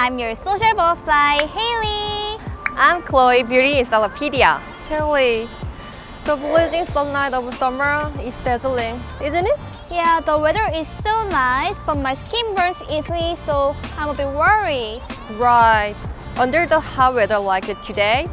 I'm your social butterfly, Haley. I'm Chloe, beauty encyclopedia. Haley, the blazing sunlight of summer is dazzling, isn't it? Yeah, the weather is so nice, but my skin burns easily, so I'm a bit worried. Right. Under the hot weather like today,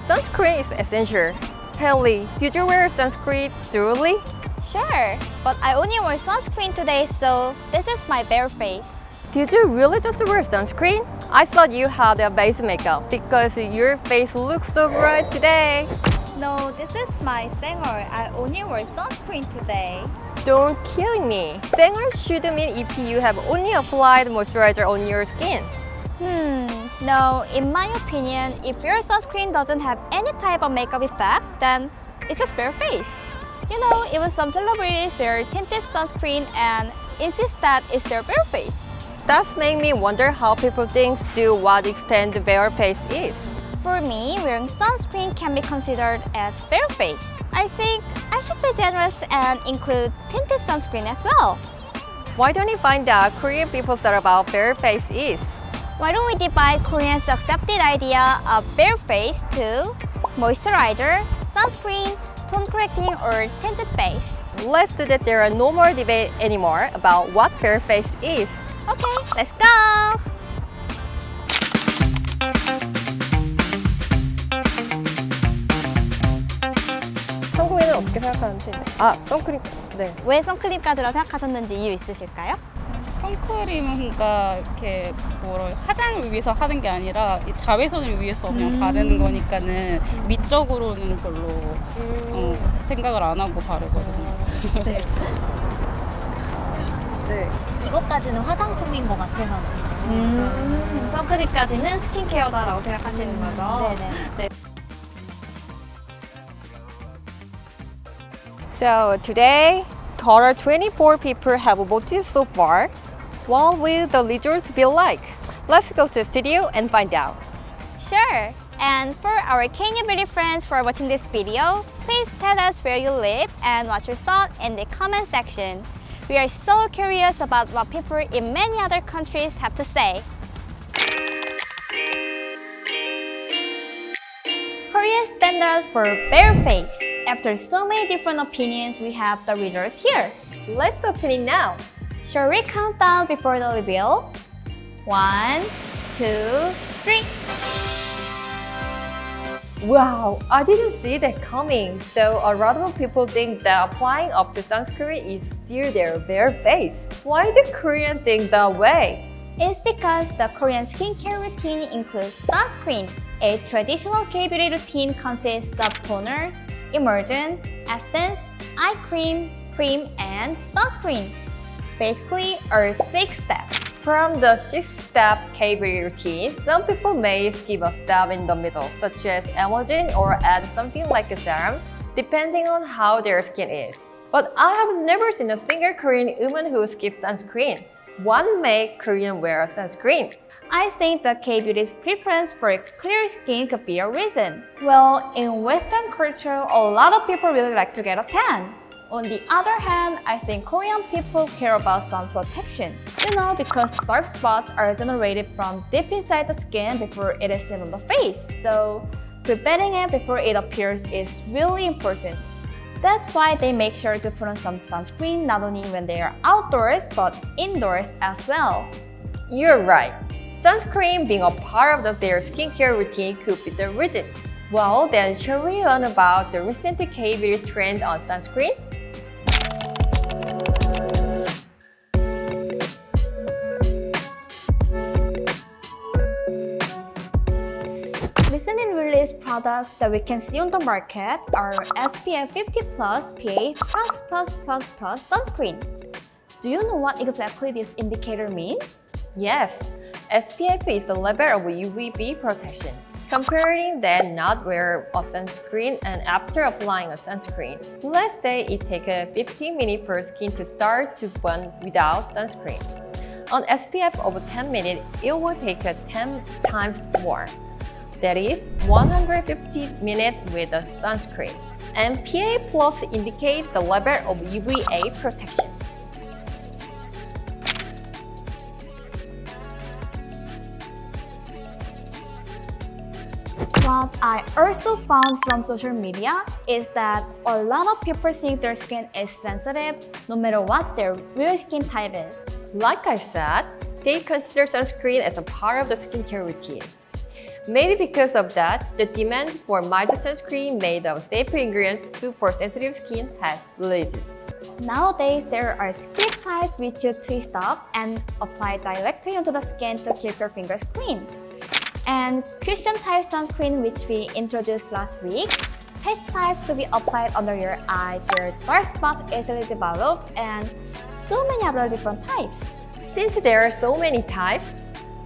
sunscreen is essential. Haley, did you wear sunscreen thoroughly? Sure, but I only wear sunscreen today, so this is my bare face. Did you really just wear sunscreen? I thought you had a base makeup because your face looks so bright today. No, this is my Sanger. I only wear sunscreen today. Don't kill me. Sanger should mean if you have only applied moisturizer on your skin. No, in my opinion, if your sunscreen doesn't have any type of makeup effect, then it's just bare face. You know, even some celebrities wear tinted sunscreen and insist that it's their bare face. That makes me wonder how people think to what extent the bare face is. For me, wearing sunscreen can be considered as bare face. I think I should be generous and include tinted sunscreen as well. Why don't you find out Korean people's thought about bare face is? Why don't we divide Koreans' accepted idea of bare face to moisturizer, sunscreen, tone correcting, or tinted face? Let's do that. There are no more debate anymore about what bare face is. Okay, let's go! 한국에는 어떻게 생각하는지. 선크림. 네. 왜 선크림까지라고 생각하셨는지 이유 있으실까요? 선크림은 그러니까 이렇게 화장을 위해서 하는 게 아니라 자외선을 위해서 그냥 바르는 거니까는 미적으로는 별로 생각을 안 하고 바르거든요. 네. 네. 이것까지는 화장품인 것 같아서 지금. 선크림까지는 스킨케어다라고 생각하시는 거죠? 네네. 네. So today, total 24 people have voted so far. What will the results be like? Let's go to the studio and find out. Sure! And for our K-beauty friends who are watching this video, please tell us where you live and what you thought in the comment section. We are so curious about what people in many other countries have to say. Korean standard for bare face. After so many different opinions, we have the results here. Let's open it now. Shall we count down before the reveal? 1, 2, 3. Wow, I didn't see that coming. So a lot of people think that applying up to sunscreen is still their bare face. Why do Koreans think that way? It's because the Korean skincare routine includes sunscreen. A traditional K-beauty routine consists of toner, emulsion, essence, eye cream, cream, and sunscreen. Basically, a 6-step. From the 6-step K-beauty routine, some people may skip a step in the middle, such as emulsion or add something like a serum, depending on how their skin is. But I have never seen a single Korean woman who skips sunscreen. What makes Korean wear sunscreen? I think the K-beauty's preference for clear skin could be a reason. Well, in Western culture, a lot of people really like to get a tan. On the other hand, I think Korean people care about sun protection. You know, because dark spots are generated from deep inside the skin before it is seen on the face. So, preventing it before it appears is really important. That's why they make sure to put on some sunscreen not only when they are outdoors, but indoors as well. You're right. Sunscreen being a part of their skincare routine could be the reason. Well, then shall we learn about the recent K-beauty trend on sunscreen? Recently released products that we can see on the market are SPF 50+, PA++++ sunscreen. Do you know what exactly this indicator means? Yes, SPF is the level of UVB protection. Comparing that not wear a sunscreen and after applying a sunscreen. Let's say it takes 15 minutes for skin to start to burn without sunscreen. On SPF of 10 minutes, it will take 10 times more. That is 150 minutes with a sunscreen. And PA plus indicates the level of UVA protection. What I also found from social media is that a lot of people think their skin is sensitive no matter what their real skin type is. Like I said, they consider sunscreen as a part of the skincare routine. Maybe because of that, the demand for mild sunscreen made of staple ingredients for sensitive skin has risen. Nowadays, there are skin types which you twist up and apply directly onto the skin to keep your fingers clean. And cushion type sunscreen, which we introduced last week, patch types to be applied under your eyes where dark spots easily develop, and so many other different types. Since there are so many types,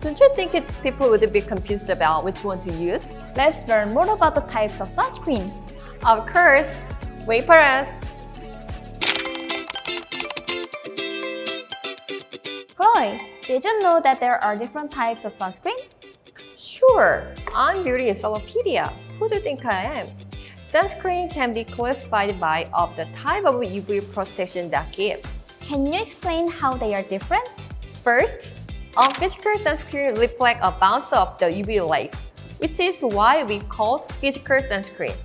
don't you think people would be confused about which one to use? Let's learn more about the types of sunscreen. Of course, wait for us! Chloe, did you know that there are different types of sunscreen? Sure, I'm Beauty Encyclopedia. Who do you think I am? Sunscreen can be classified by of the type of UV protection that give. Can you explain how they are different? First, a physical sunscreen reflects a bounce of the UV light, which is why we call physical sunscreen.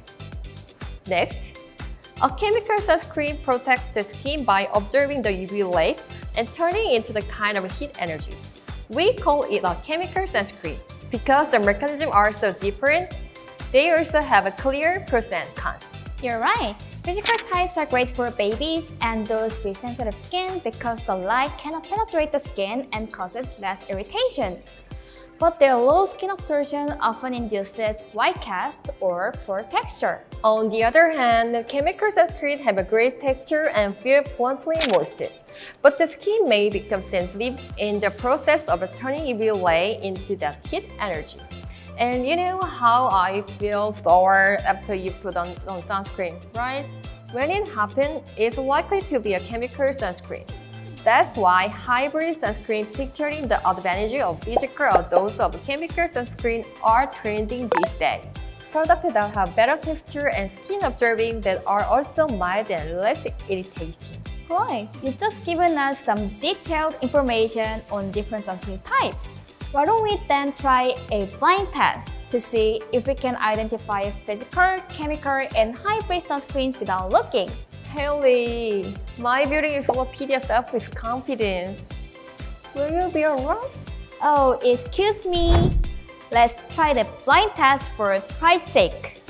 Next, a chemical sunscreen protects the skin by absorbing the UV light and turning into the kind of heat energy. We call it a chemical sunscreen. Because the mechanisms are so different, they also have a clear pros and cons. You're right. Physical types are great for babies and those with sensitive skin because the light cannot penetrate the skin and causes less irritation. But their low skin absorption often induces white cast or poor texture. On the other hand, chemical sunscreen have a great texture and feel plumply moist. But the skin may become sensitive in the process of turning UV light into that heat energy. And you know how I feel sore after you put on sunscreen, right? When it happens, it's likely to be a chemical sunscreen. That's why hybrid sunscreen picturing the advantage of physical or those of chemical sunscreen are trending these days. Products that have better texture and skin absorbing that are also mild and less irritating. Chloe, you've just given us some detailed information on different sunscreen types. Why don't we then try a blind test to see if we can identify physical, chemical, and hybrid sunscreens without looking? Haley, my Beauty Encyclopedia self is confidence. Will you be alright? Oh, excuse me. Let's try the blind test for pride's sake.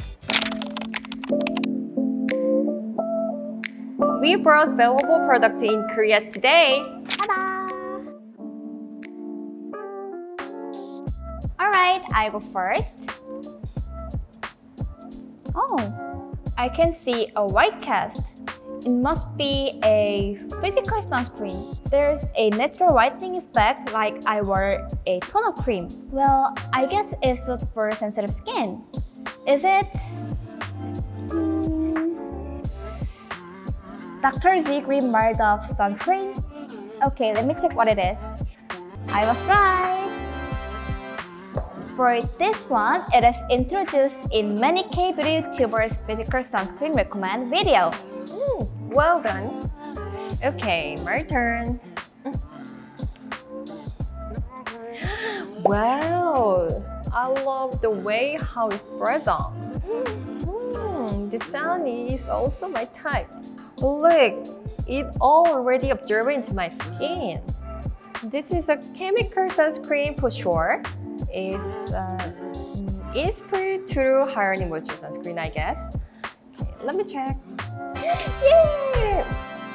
We brought valuable product in Korea today. Ta-da! Alright, I go first. Oh, I can see a white cast. It must be a physical sunscreen. There's a natural whitening effect like I wore a toner cream. Well, I guess it's good for sensitive skin. Is it? Dr. Z Green Mild of Sunscreen? Okay, let me check what it is. I was right! For this one, it is introduced in many K-beauty YouTubers' physical sunscreen recommend video. Well done. Okay, my turn. Wow, I love the way how it spreads on. The sun is also my type. Look, it already absorbed into my skin. This is a chemical sunscreen for sure. It's pretty true hyaluronic moisture sunscreen, I guess. Okay, let me check. Yeah!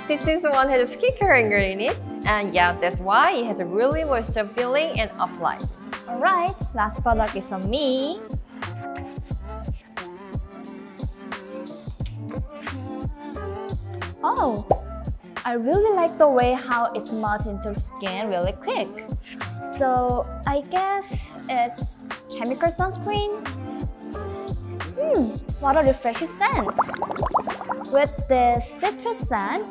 This is the one that has a skincare ingredient in it. And yeah, that's why it has a really moisture feeling and applied. Alright, last product is on me. Oh, I really like the way how it melts into skin really quick. So I guess it's chemical sunscreen. What a refreshing scent. With the citrus scent,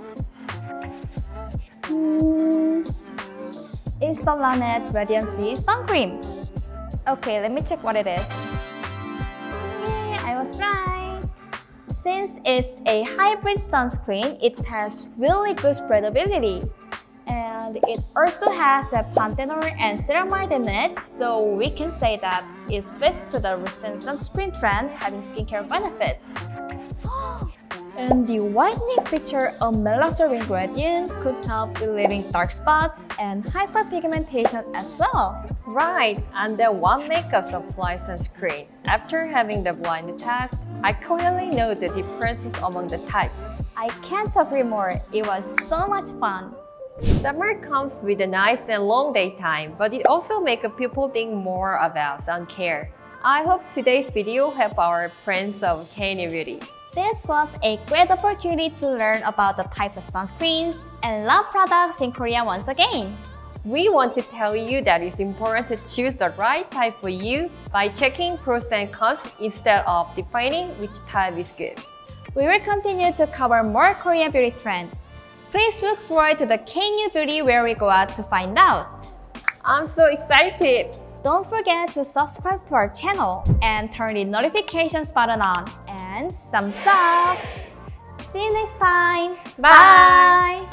it's the Laneige Radiancy Sun Cream. Okay, let me check what it is. Yeah, I was right. Since it's a hybrid sunscreen, it has really good spreadability. And And it also has a panthenol and ceramide in it, so we can say that it fits to the recent sunscreen trend having skincare benefits. And the whitening feature of melatonin gradient could help relieving dark spots and hyperpigmentation as well. Right, and then what makes us apply sunscreen? After having the blind test, I clearly know the differences among the types. I can't agree more, it was so much fun. Summer comes with a nice and long daytime, but it also makes people think more about sun care. I hope today's video helped our friends of K-beauty. This was a great opportunity to learn about the types of sunscreens and love products in Korea once again. We want to tell you that it's important to choose the right type for you by checking pros and cons instead of defining which type is good. We will continue to cover more Korean beauty trends. Please look forward to the K-beauty where we go out to find out. I'm so excited! Don't forget to subscribe to our channel and turn the notifications button on. And thumbs up! See you next time! Bye.